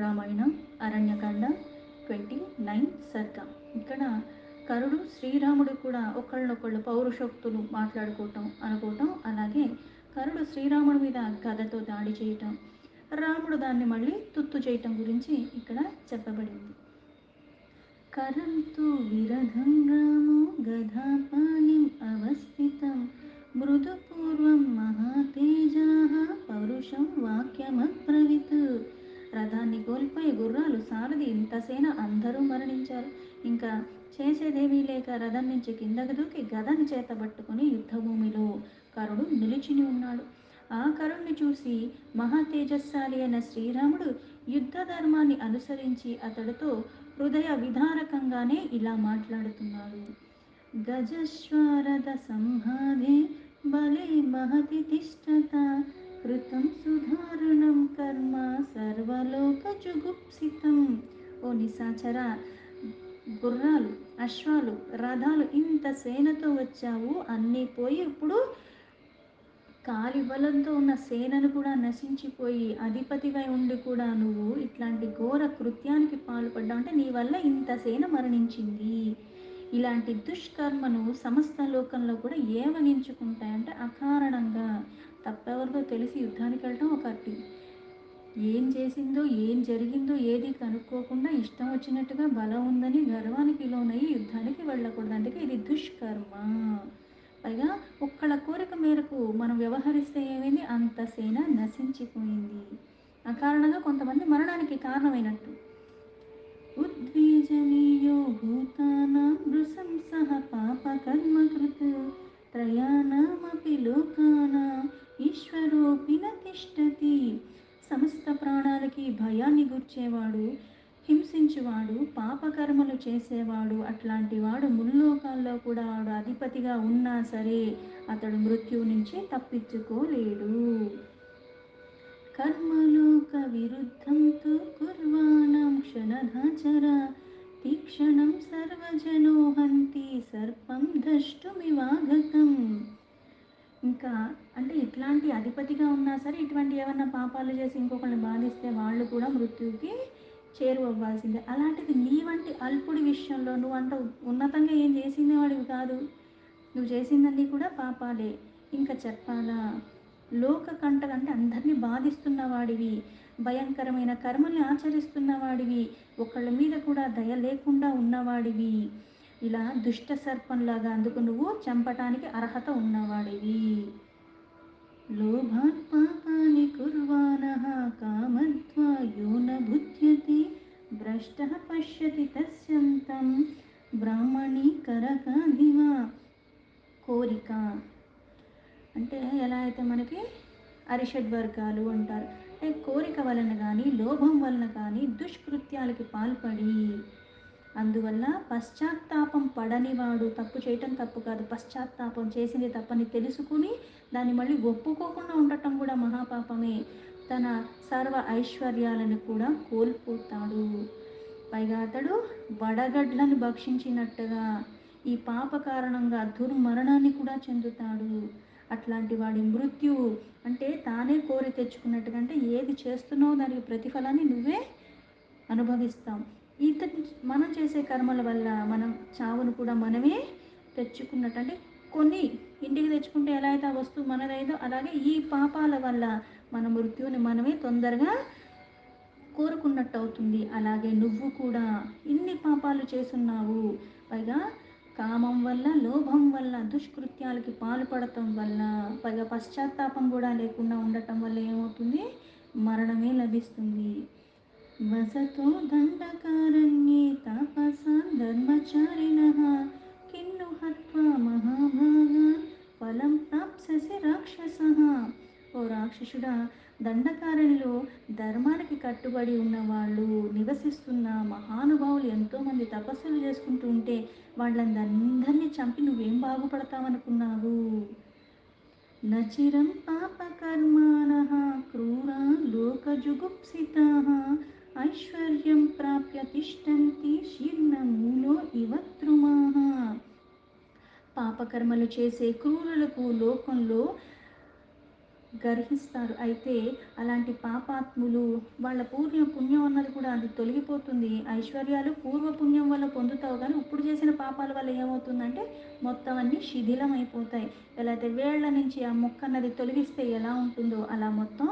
రామాయణం అరణ్యకాండ 29 సర్గ. ఇక్కడ కరుడు శ్రీరాముడు కూడా ఒకళ్ళనొకళ్ళు పౌరుషోక్తులు మాట్లాడుకోవటం అనుకోవటం, అలాగే కరుడు శ్రీరాముడి మీద గదతో దాడి చేయటం, రాముడు దాన్ని మళ్ళీ తుత్తు చేయటం గురించి ఇక్కడ చెప్పబడింది. కరంతు విరధం రామో గదాపాణిం అవస్థితం మృదుపూర్వం మహాతేజాః పౌరుషం వాక్యమబ్రవీత్. రథాన్ని కోల్పోయి గుర్రాలు, సారథి, ఇంత సేన అందరూ మరణించారు. ఇంకా చేసేదేమీ లేక రథం నుంచి కిందకు దూకి గదను చేతబట్టుకుని యుద్ధభూమిలో కరుడు నిలిచిని ఉన్నాడు. ఆ కరుణ్ణి చూసి మహాతేజస్శాలి అయిన శ్రీరాముడు యుద్ధ ధర్మాన్ని అనుసరించి అతడితో హృదయ విదారకంగానే ఇలా మాట్లాడుతున్నాడు. గజశ్వారద సంహాదే బలే మహతి తిష్టత కృతం సుధారణం కర్మ సర్వలోక జుగుప్సితం. ఓ నిశాచర, గుర్రాలు, అశ్వాలు, రథాలు ఇంత సేనతో వచ్చావు, అన్నీ పోయి ఇప్పుడు కాలి బలంతో ఉన్న సేనను కూడా నశించిపోయి అధిపతివై ఉండి కూడా నువ్వు ఇట్లాంటి ఘోర కృత్యానికి పాల్పడ్డావు అంటే నీ వల్ల ఇంత సేన మరణించింది. ఇలాంటి దుష్కర్మను సమస్త లోకంలో కూడా ఏమనించుకుంటాయంటే అకారణంగా తప్పెవరితో తెలిసి యుద్ధానికి వెళ్ళటం ఒకటి, ఏం చేసిందో ఏం జరిగిందో ఏది కనుక్కోకుండా ఇష్టం వచ్చినట్టుగా బలం ఉందని గర్వానికి లోనయ్యి యుద్ధానికి వెళ్ళకూడదు. అందుకే ఇది దుష్కర్మ. పైగా ఒక్కళ్ళ కోరిక మేరకు మనం వ్యవహరిస్తే ఏమైంది, అంత సేన నశించిపోయింది. ఆ కారణంగా కొంతమంది మరణానికి కారణమైనట్టు. ఉద్వీజనీయో భూతానాం నృశంసః పాపకర్మకృత్ త్రయాణమపి లోకానాం ఈశ్వరోపి న తిష్టతి. సమస్త ప్రాణాలకి భయాన్ని గుర్చేవాడు, హింసించువాడు, పాపకర్మలు చేసేవాడు, అట్లాంటి వాడు ముల్లోకాల్లో కూడా వాడు అధిపతిగా ఉన్నా సరే అతడు మృత్యువు నుంచి తప్పించుకోలేడు. కర్మలోక విరుద్ధం తు కుర్వాణం క్షణధాచర తీక్షణం సర్వజనో హంతి సర్పం ద్రష్టుమివాగతం. ఇంకా అంటే ఇట్లాంటి అధిపతిగా ఉన్నా సరే ఇటువంటి ఏమన్నా పాపాలు చేసి ఇంకొకరిని బాధిస్తే వాళ్ళు కూడా మృత్యువుకి చేరువవ్వాల్సిందే. అలాంటిది నీ వంటి అల్పుడి విషయంలో నువ్వు అంత ఉన్నతంగా ఏం చేసింది వాడివి కాదు, నువ్వు చేసిందన్నీ కూడా పాపాలే. ఇంకా చెప్పాలా, లోక కంటక అంటే అందరినీ బాధిస్తున్న వాడివి, భయంకరమైన కర్మల్ని ఆచరిస్తున్న వాడివి, ఒకళ్ళ మీద కూడా దయ లేకుండా ఉన్నవాడివి, ఇలా దుష్ట సర్పంలాగా అందుకు నువ్వు చంపటానికి అర్హత ఉన్నవాడివి. లోభాత్ పాపాని కుర్వాణః కామద్వా యో న బుధ్యతే భ్రష్టః పశ్యతి తస్యంతం బ్రాహ్మణీకరకాధివా. కోరిక అంటే ఎలా అయితే మనకి అరిషడ్వర్గాలు అంటారు, అంటే కోరిక వలన కానీ లోభం వలన కానీ దుష్కృత్యాలకి పాల్పడి అందువల్ల పశ్చాత్తాపం పడనివాడు, తప్పు చేయటం తప్పు కాదు, పశ్చాత్తాపం చేసింది తప్పని తెలుసుకుని దాన్ని మళ్ళీ ఒప్పుకోకుండా ఉండటం కూడా మహాపాపమే. తన సర్వ ఐశ్వర్యాలను కూడా కోల్పోతాడు. పైగా అతడు వడగడ్లను భక్షించినట్టుగా ఈ పాప కారణంగా దుర్మరణాన్ని కూడా చెందుతాడు. అట్లాంటి వాడి మృత్యువు అంటే తానే కోరి తెచ్చుకున్నట్టుగా, అంటే ఏది చేస్తున్నావో దానికి ప్రతిఫలాన్ని నువ్వే అనుభవిస్తాం. మనం చేసే కర్మల వల్ల మనం చావును కూడా మనమే తెచ్చుకున్నట్టు. అంటే కొన్ని ఇంటికి తెచ్చుకుంటే ఎలా అయితే ఆ వస్తువు మనదైందో అలాగే ఈ పాపాల వల్ల మన మృత్యువుని మనమే తొందరగా కోరుకున్నట్టు అవుతుంది. అలాగే నువ్వు కూడా ఇన్ని పాపాలు చేస్తున్నావు, పైగా కామం వల్ల, లోభం వల్ల, దుష్కృత్యాలకి పాల్పడటం వల్ల, పైగా పశ్చాత్తాపం కూడా లేకుండా ఉండటం వల్ల ఏమవుతుంది, మరణమే లభిస్తుంది. వసతో దండకారణ్యే తాపసాన్ ధర్మచారిణః కిన్ను హత్వా మహాభాగాన్ ఫలం ప్రాప్స్యసి రాక్షసః. ఓ రాక్షసుడా, దండకారణ్యంలో ధర్మానికి కట్టుబడి ఉన్న వాళ్ళు నివసిస్తున్న మహానుభావులు ఎంతోమంది తపస్సులు చేసుకుంటూ ఉంటే వాళ్ళందరినీ చంపి నువ్వేం బాగుపడతావనుకున్నావు. నచిరం పాపకర్మాణః క్రూరా లోకజుగుప్సితాః ఐశ్వర్యం ప్రాప్య తిష్టంతి శీర్ణమూలో ఇవ ద్రుమాః. పాపకర్మలు చేసే క్రూరులకు లోకంలో గర్హిస్తారు. అయితే అలాంటి పాపాత్ములు వాళ్ళ పూర్వ పుణ్యం అన్నది కూడా అది తొలగిపోతుంది. ఐశ్వర్యాలు పూర్వ పుణ్యం వల్ల పొందుతావు కానీ ఇప్పుడు చేసిన పాపాల వల్ల ఏమవుతుందంటే మొత్తం అన్నీ శిథిలమైపోతాయి. ఎలా అయితే వేళ్ళ నుంచి ఆ ముక్క అన్నది తొలగిస్తే ఎలా ఉంటుందో అలా మొత్తం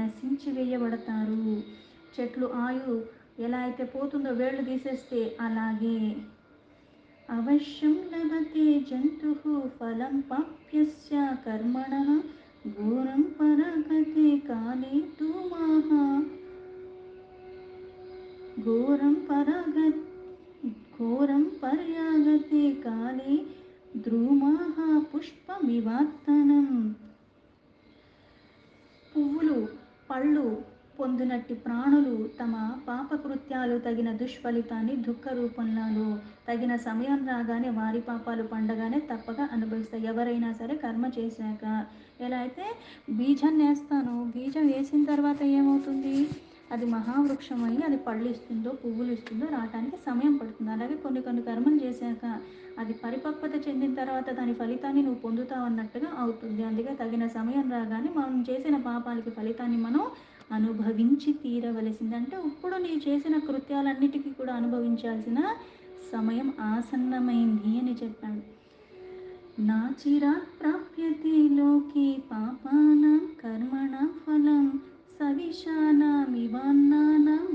నశించి వేయబడతారు. చెట్లు ఆయువు ఎలా అయితే పోతుందో వేళ్ళు తీసేస్తే అలాగే అవశ్యం లభతే జంతుః ఫలం పాప్యస్య కర్మణః ఘోరం పరాగతే కాలే ధూమాః ఘోరం పరాగత్ ఘోరం పర్యాగతే కాలే ద్రుమాః పుష్పమివాత్తనం. పువ్వులు పళ్ళు పొందినట్టి ప్రాణులు తమ పాపకృత్యాలు తగిన దుష్ఫలితాన్ని దుఃఖ రూపంలో తగిన సమయం రాగానే వారి పాపాలు పండగానే తప్పక అనుభవిస్తాయి. ఎవరైనా సరే కర్మ చేశాక ఎలా అయితే బీజాన్ని వేస్తానో బీజం వేసిన తర్వాత ఏమవుతుంది, అది మహావృక్షమై అది పళ్ళు ఇస్తుందో పువ్వులు ఇస్తుందో రావటానికి సమయం పడుతుంది. అలాగే కొన్ని కొన్ని కర్మలు చేశాక అది పరిపక్వత చెందిన తర్వాత దాని ఫలితాన్ని నువ్వు పొందుతావు అన్నట్టుగా అవుతుంది. అందుకే తగిన సమయం రాగానే మనం చేసిన పాపాలకి ఫలితాన్ని మనం అనుభవించి తీరవలసింది. అంటే ఇప్పుడు నీవు చేసిన కృత్యాలన్నిటికీ కూడా అనుభవించాల్సిన సమయం ఆసన్నమైంది అని చెప్పాడు. నాచిరాత్ ప్రాప్యతే లోకే పాపానాం కర్మణాం ఫలం సవిషానామివాన్నానాం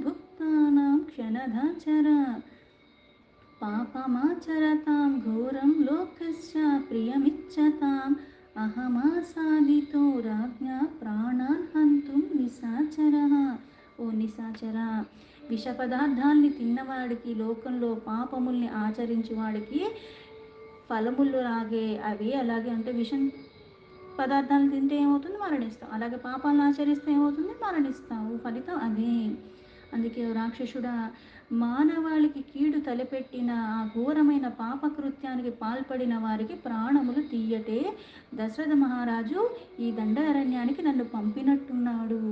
భుక్తానాం క్షణధాచర పాపమాచరతాం ఘోరం లోకస్య ప్రియమిచ్చతాం అహమాసాదితో రాజ్ఞా ప్రాణాన్ హంతుం నిశాచరః. ఓ నిశాచర, విష పదార్థాల్ని తిన్నవాడికి లోకంలో పాపముల్ని ఆచరించి వాడికి ఫలములు అవి అలాగే అంటే విషం పదార్థాలను తింటే ఏమవుతుంది, మరణిస్తాం. అలాగే పాపాలను ఆచరిస్తే ఏమవుతుంది, మరణిస్తావు. ఫలితం అదే. అందుకే రాక్షసుడా, మానవాళికి కీడు తలపెట్టిన ఆ ఘోరమైన పాపకృత్యానికి పాల్పడిన వారికి ప్రాణములు తీయటే దశరథ మహారాజు ఈ దండారణ్యానికి నన్ను పంపినట్టున్నాడు.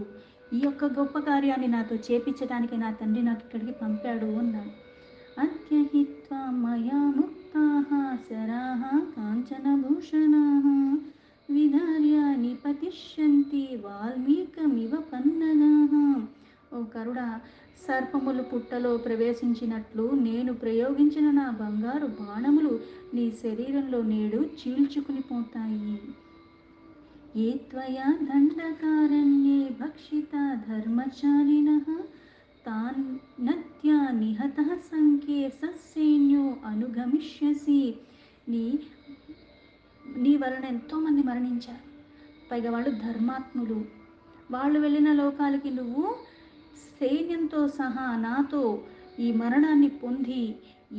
ఈ యొక్క గొప్ప కార్యాన్ని నాతో చేపించడానికి నా తండ్రి నాకు ఇక్కడికి పంపాడు అన్నాడు. అద్య హిత్వా మయా ముక్తాః శరాః కాంచనభూషణాః విధార్య నిపతిష్యంతి వాల్మీకమివ పన్నగాః. ఓ కరుడా, సర్పములు పుట్టలో ప్రవేశించినట్లు నేను ప్రయోగించిన నా బంగారు బాణములు నీ శరీరంలో నేడు చీల్చుకుని పోతాయి. ఏ త్వయా దండకారణ్యే భక్షిత ధర్మచారిణః తాన్ నత్యా నిహతః సంఖ్యే సస్సైన్యో అనుగమిష్యసి. నీ నీ వలన ఎంతోమంది మరణించారు. పైగా వాళ్ళు ధర్మాత్ములు. వాళ్ళు వెళ్ళిన లోకాలకి నువ్వు సైన్యంతో సహా నాతో ఈ మరణాన్ని పొంది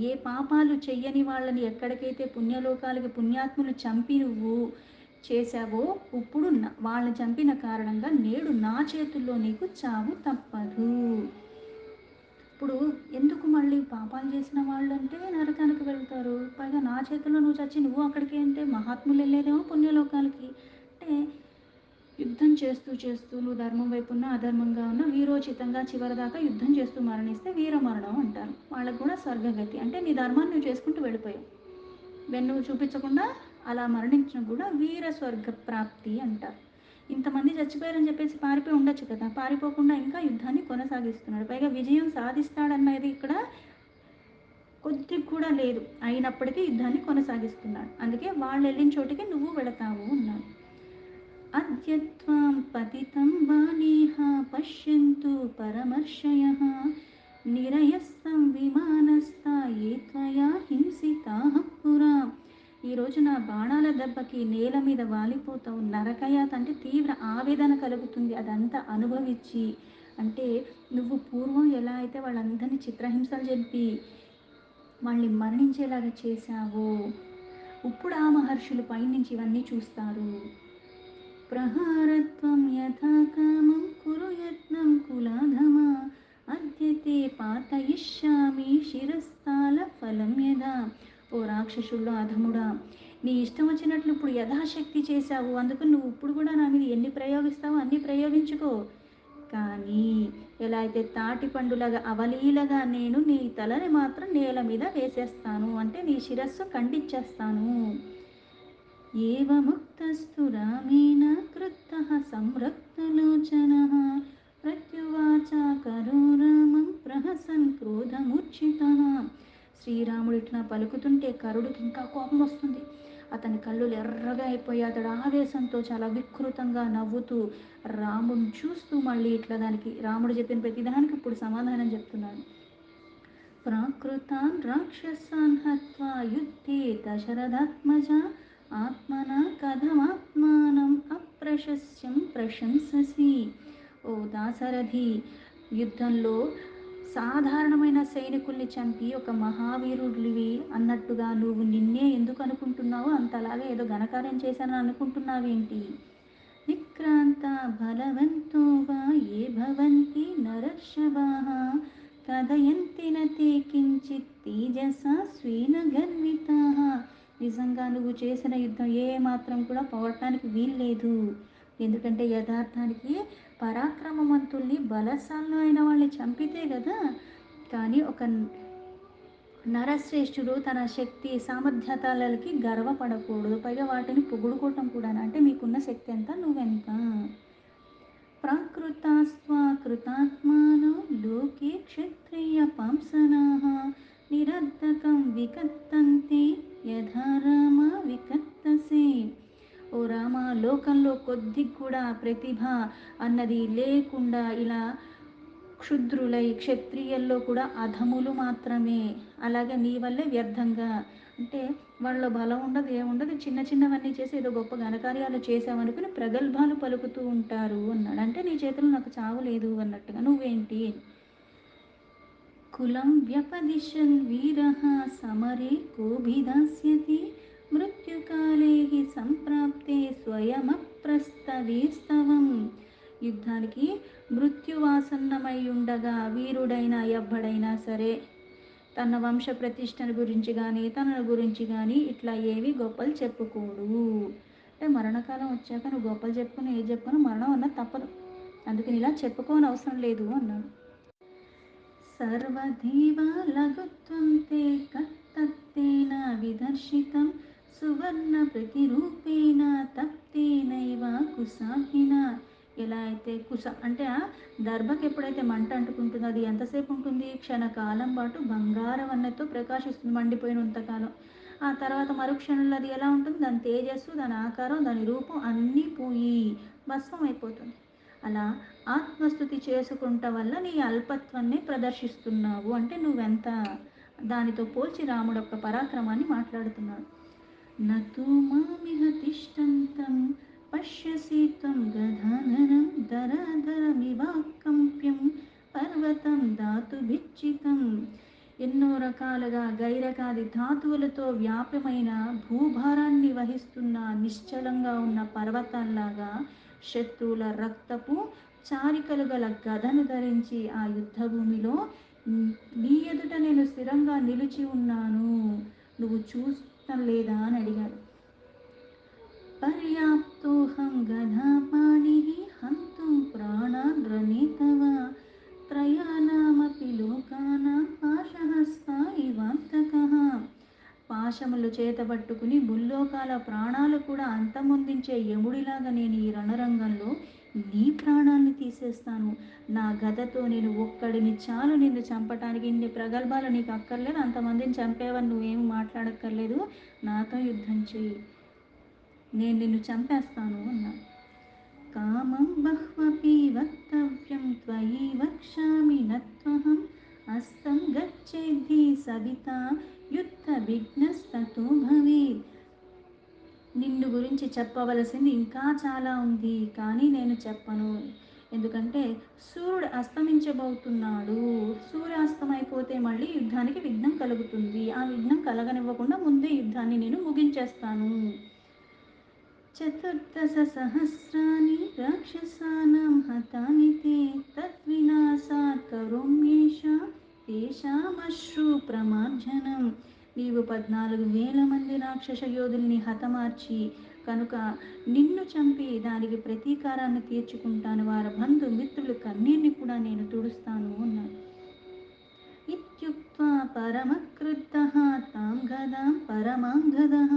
ఏ పాపాలు చెయ్యని వాళ్ళని ఎక్కడికైతే పుణ్యలోకాలకి పుణ్యాత్ములు చంపి నువ్వు చేశావో ఇప్పుడు వాళ్ళని చంపిన కారణంగా నేడు నా చేతుల్లో నీకు చావు తప్పదు. ఇప్పుడు ఎందుకు మళ్ళీ పాపాలు చేసిన వాళ్ళు అంటే నరకానికి వెళ్తారు, పైగా నా చేతుల్లో నువ్వు చచ్చి నువ్వు అక్కడికి అంటే మహాత్ములు వెళ్ళేదేమో పుణ్యలోకాలకి. అంటే యుద్ధం చేస్తూ చేస్తూ నువ్వు ధర్మం వైపు ఉన్నా అధర్మంగా ఉన్నా వీరోచితంగా చివరిదాకా యుద్ధం చేస్తూ మరణిస్తే వీరమరణం అంటారు. వాళ్ళకు కూడా స్వర్గగతి. అంటే నీ ధర్మాన్ని నువ్వు చేసుకుంటూ వెళ్ళిపోయావు, వెన్ను చూపించకుండా అలా మరణించడం కూడా వీర స్వర్గ ప్రాప్తి అంటారు. ఇంతమంది చచ్చిపోయారని చెప్పేసి పారిపోయి ఉండొచ్చు కదా, పారిపోకుండా ఇంకా యుద్ధాన్ని కొనసాగిస్తున్నాడు. పైగా విజయం సాధిస్తాడన్నది ఇక్కడ కొద్ది కూడా లేదు, అయినప్పటికీ యుద్ధాన్ని కొనసాగిస్తున్నాడు. అందుకే వాళ్ళు వెళ్ళిన చోటికి నువ్వు వెళతావు అన్నాడు. అద్యత్వాం పతితం బాణేః పశ్యంతు పరమర్షయః నిరయస్సం విమానస్థా ఏ త్వయా హింసితాః పురా. ఈరోజు నా బాణాల దెబ్బకి నేల మీద వాలిపోతావు. నరకయాత అంటే తీవ్ర ఆవేదన కలుగుతుంది. అదంతా అనుభవించి అంటే నువ్వు పూర్వం ఎలా అయితే వాళ్ళందరినీ చిత్రహింసలు చెప్పి వాళ్ళని మరణించేలాగా చేశావో ఇప్పుడు ఆ మహర్షులు పైనుంచి ఇవన్నీ చూస్తారు. ప్రహారత్వం యథా కామం కురు యత్నం కులాధమ అద్యతే పాతయిష్యామి శిరస్థాల ఫలం యదా. ఓ రాక్షసుల్లో అధముడా, నీ ఇష్టం వచ్చినట్లు ఇప్పుడు యథాశక్తి చేశావు. అందుకు నువ్వు ఇప్పుడు కూడా నా మీద ఎన్ని ప్రయోగిస్తావో అన్నీ ప్రయోగించుకో. కానీ ఎలా అయితే తాటి పండులాగా అవలీలగా నేను నీ తలని మాత్రం నేల మీద వేసేస్తాను, అంటే నీ శిరస్సు ఖండించేస్తాను. ఏవముక్తస్తు రామేణ క్రుద్ధः సంరక్తలోచనः ప్రత్యువాచ కరో రామం ప్రహసన్ క్రోధమూర్ఛితः. శ్రీరాముడు ఇట్లా పలుకుతుంటే కరుడికి ఇంకా కోపం వస్తుంది. అతని కళ్ళు ఎర్రగా అయిపోయి అతడు ఆవేశంతో చాలా వికృతంగా నవ్వుతూ రాముడిని చూస్తూ మళ్ళీ ఇట్లా దానికి రాముడు చెప్పిన ప్రతిదానికి ఇప్పుడు సమాధానం చెప్తున్నాడు. ప్రాకృతాన్ రాక్షసాన్ హత్వా యుద్ధే దశరథాత్మజ ఆత్మన కథమాత్మానం అప్రశస్యం ప్రశంససి. ఓ దాశరథి, యుద్ధంలో సాధారణమైన సైనికుల్ని చంపి ఒక మహావీరుడివి అన్నట్టుగా నువ్వు నిన్నే ఎందుకు అనుకుంటున్నావు? అంతలాగా ఏదో ఘనకార్యం చేశానని అనుకుంటున్నావేంటి? విక్రాంత బలవంతో వా ఏ భవంతి నరర్షభాః కథయంతి నతే కించిత్ తేజసా స్వేన గర్వితాః. నిజంగా నువ్వు చేసిన యుద్ధం ఏ మాత్రం కూడా పోవటానికి వీల్లేదు. ఎందుకంటే యథార్థానికి పరాక్రమవంతుల్ని బలశాలు అయిన వాళ్ళని చంపితే కదా. కానీ ఒక నరశ్రేష్ఠుడు తన శక్తి సామర్థ్యతలకి గర్వపడకూడదు, పైగా వాటిని పొగుడుకోవటం కూడా. అంటే మీకున్న శక్తి ఎంత, నువ్వెంత. ప్రాకృతాస్త్వా కృతాత్మానో లోకే క్షత్రియ పాంసనాః నిరర్ధకం వికత్తంతే యథా రామ వికత్తసే. ఓ రామ, లోకంలో కొద్ది కూడా ప్రతిభ అన్నది లేకుండా ఇలా క్షుద్రులై క్షత్రియుల్లో కూడా అధములు మాత్రమే, అలాగే నీ వల్లే వ్యర్థంగా, అంటే వాళ్ళలో బలం ఉండదు, ఏముండదు, చిన్న చిన్నవన్నీ చేసి ఏదో గొప్ప ఘనకార్యాలు చేసామనుకుని ప్రగల్భాలు పలుకుతూ ఉంటారు అన్నాడు. అంటే నీ చేతులు నాకు చావు లేదు అన్నట్టుగా. నువ్వేంటి? కులం వ్యపదిశన్ వీరః సమరే కోభిదాస్యతి మృత్యుకాలే హి సంప్రాప్తే స్వయమప్రస్తవేస్తవం. యుద్ధానికి మృత్యువాసన్నమై ఉండగా వీరుడైన ఎవ్వడైనా సరే తన వంశ ప్రతిష్టల గురించి కానీ తన గురించి కానీ ఇట్లా ఏవి గొప్పలు చెప్పుకోడు. అంటే మరణకాలం వచ్చాక నువ్వు గొప్పలు చెప్పుకుని ఏది చెప్పుకుని మరణం అన్నది తప్పదు, అందుకని ఇలా చెప్పుకోని అవసరం లేదు అన్నాడు. సర్వదేవా లఘుత్వం తే కత్తత్తేన విదర్శితం సువర్ణ ప్రతిరూపేణ తప్తేనైవ కుశాహిన. ఎలా అయితే అంటే ఆ దర్భకి ఎప్పుడైతే మంట అంటుకుంటుందో అది ఎంతసేపు ఉంటుంది? క్షణకాలం పాటు బంగారం అన్నతో ప్రకాశిస్తుంది, మండిపోయినంతకాలం. ఆ తర్వాత మరుక్షణంలో అది ఎలా ఉంటుంది? దాని తేజస్సు, దాని ఆకారం, దాని రూపం అన్నీ పోయి భస్మం అయిపోతుంది. అలా ఆత్మస్థుతి చేసుకుంటా వల్ల నీ అల్పత్వాన్ని ప్రదర్శిస్తున్నావు. అంటే నువ్వెంత, దానితో పోల్చి రాముడు యొక్క పరాక్రమాన్ని మాట్లాడుతున్నాడు. నతు మామిహ తిష్టంతం పశ్యసి త్వం గదాధరం దరదరమివాకంప్యం పర్వతం ధాతుభిచ్చితం. ఎన్నో రకాలుగా గైరకాది ధాతువులతో వ్యాప్యమైన భూభారాన్ని వహిస్తున్న నిశ్చలంగా ఉన్న పర్వతాల్లాగా శత్రువుల రక్తపు చారికలు గల గదను ధరించి ఆ యుద్ధభూమిలో నీ ఎదుట నేను స్థిరంగా నిలిచి ఉన్నాను, నువ్వు చూస్తం లేదా అని అడిగాడు. పర్యాప్తోహం గదాపాణి హంతుం ప్రాణాన్ రణేతవ త్రయాణమపి లోకానాం పాశహస్తా ఇవాంతకః. పాశములు చేతబట్టుకుని ముల్లోకాల ప్రాణాలు కూడా అంతమొందించే యముడిలాగా నేను ఈ రణరంగంలో నీ ప్రాణాన్ని తీసేస్తాను. నా గదతో నేను ఒక్కడిని చాలు నిన్ను చంపటానికి. ఇన్ని ప్రగల్భాలు నీకు అక్కర్లేదు, అంతమందిని చంపేవని నువ్వేమి మాట్లాడక్కర్లేదు, నాతో యుద్ధం చెయ్యి, నేను నిన్ను చంపేస్తాను అన్నాడు. కామం బహ్వపి వక్తవ్యం త్వయి వక్ష్యామి నత్వహం అస్తం గచ్చేద్ధి సవితా యుద్ధ విఘ్నస్తతో భవేత్. నిన్ను గురించి చెప్పవలసింది ఇంకా చాలా ఉంది, కానీ నేను చెప్పను. ఎందుకంటే సూర్యుడు అస్తమించబోతున్నాడు, సూర్యాస్తమైపోతే మళ్ళీ యుద్ధానికి విఘ్నం కలుగుతుంది. ఆ విఘ్నం కలగనివ్వకుండా ముందే యుద్ధాన్ని నేను ముగించేస్తాను. చతుర్దశ సహస్రాని రాక్షసానాం హతాని తే తద్వినాశాత్ కరోమ్యేష తేషామశ్రు ప్రమార్జనం. నీవు 14,000 మంది రాక్షస యోధుల్ని హతమార్చి కనుక నిన్ను చంపి దానికి ప్రతీకారాన్ని తీర్చుకుంటాను, వారి బంధు మిత్రులు కన్నీర్ని కూడా నేను తుడుస్తాను అన్నాడు. ఇత్యుక్త్వా పరమక్రుద్ధః తాం గదాం పరమాం గదః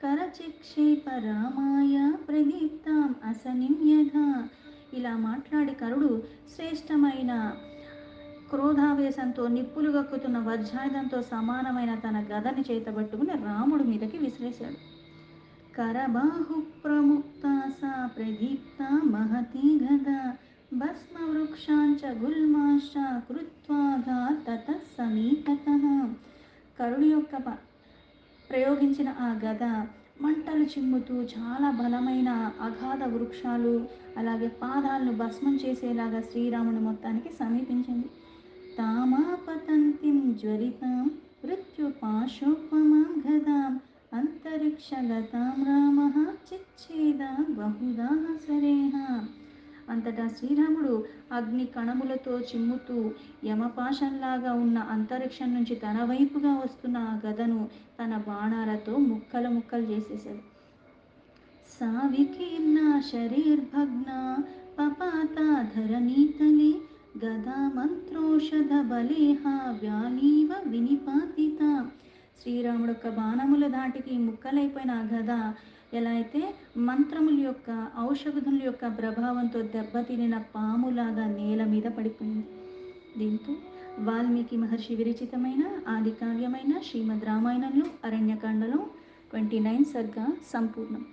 కరచిక్షేప రామాయ ప్రదీప్తాం అసనిం యథా. ఇలా మాట్లాడి కరుడు శ్రేష్టమైన క్రోధావేశంతో నిప్పులు గక్కుతున్న వజ్రాయుధంతో సమానమైన తన గదని చేతబట్టుకుని రాముడి మీదకి విసిరేశాడు. కరబాహు ప్రముక్త సా ప్రదీప్త మహతి గదా భస్మవృక్షాంచ గుల్మాశ్చ కృత్వాగా తత సమీపతః. కరుడి యొక్క ప్రయోగించిన ఆ గద మంటలు చిమ్ముతూ చాలా బలమైన అగాధ వృక్షాలు అలాగే పాదాలను భస్మం చేసేలాగా శ్రీరాముని మొత్తానికి సమీపించింది. తామాపతంతిం జ్వలితాం మృత్యుపాశోపమాం గదాం అంతరిక్షగతాం రామః చిచ్ఛేద బహుదా సరేహ. అంతటా శ్రీరాముడు అగ్ని కణములతో చిమ్ముతూ యమపాశంలాగా ఉన్న అంతరిక్షం నుంచి తన వైపుగా వస్తున్న ఆ గదను తన బాణాలతో ముక్కలు ముక్కలు చేసేశాడు. సావికీర్ణ శరీర్భగ్న పపాత ధరణీతలే గదా మంత్రోషధ బలేహ వ్యాలీవ వినిపాతిత. శ్రీరాముడు యొక్క బాణముల ధాటికి ముక్కలైపోయిన ఆ గద ఎలా అయితే మంత్రముల యొక్క ఔషధుల యొక్క ప్రభావంతో దెబ్బతినిన పాములాగా నేల మీద పడిపోయింది. దీంతో వాల్మీకి మహర్షి విరచితమైన ఆది కావ్యమైన శ్రీమద్ రామాయణంలో అరణ్యకాండలో 29 సర్గ సంపూర్ణం.